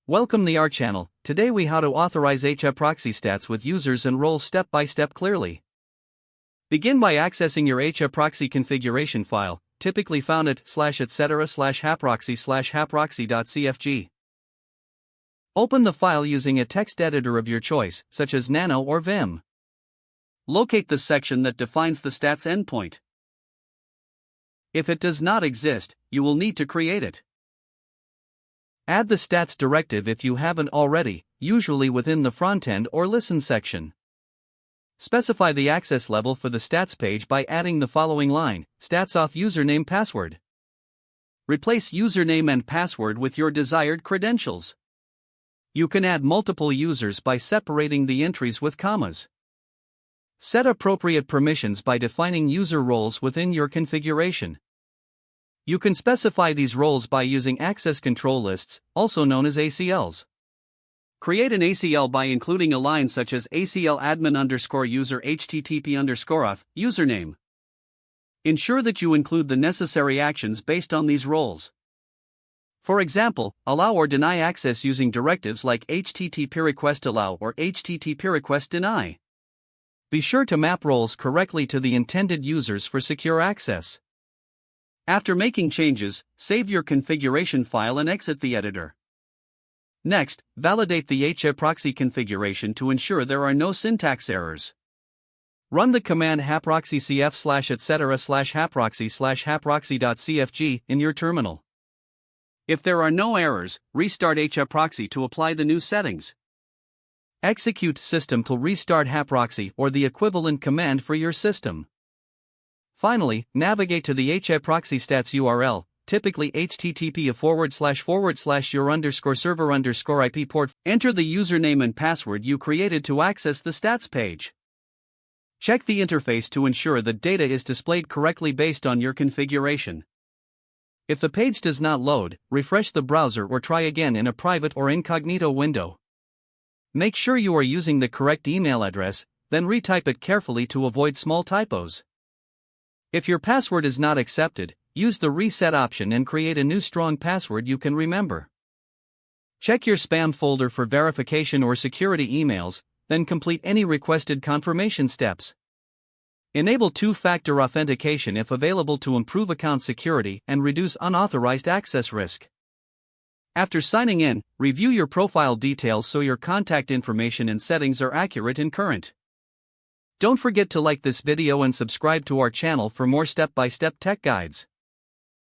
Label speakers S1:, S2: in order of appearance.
S1: Welcome to our channel. Today we how to authorize HAProxy stats with users and roles step by step clearly. Begin by accessing your HAProxy configuration file, typically found at /etc/HAProxy/HAProxy.cfg. Open the file using a text editor of your choice, such as Nano or Vim. Locate the section that defines the stats endpoint. If it does not exist, you will need to create it. Add the stats directive if you haven't already, usually within the frontend or listen section. Specify the access level for the stats page by adding the following line: statsauth username password. Replace username and password with your desired credentials. You can add multiple users by separating the entries with commas. Set appropriate permissions by defining user roles within your configuration. You can specify these roles by using access control lists, also known as ACLs. Create an ACL by including a line such as ACL admin_user http_auth username. Ensure that you include the necessary actions based on these roles. For example, allow or deny access using directives like http request allow or http request deny. Be sure to map roles correctly to the intended users for secure access. After making changes, save your configuration file and exit the editor. Next, validate the HAProxy configuration to ensure there are no syntax errors. Run the command HAProxy cf/etc/HAProxy/HAProxy.cfg in your terminal. If there are no errors, restart HAProxy to apply the new settings. Execute system to restart HAProxy or the equivalent command for your system. Finally, navigate to the HAProxy stats URL, typically http://your_server_IP port. Enter the username and password you created to access the stats page. Check the interface to ensure that data is displayed correctly based on your configuration. If the page does not load, refresh the browser or try again in a private or incognito window. Make sure you are using the correct email address, then retype it carefully to avoid small typos. If your password is not accepted, use the reset option and create a new strong password you can remember. Check your spam folder for verification or security emails, then complete any requested confirmation steps. Enable two-factor authentication if available to improve account security and reduce unauthorized access risk. After signing in, review your profile details so your contact information and settings are accurate and current. Don't forget to like this video and subscribe to our channel for more step-by-step tech guides.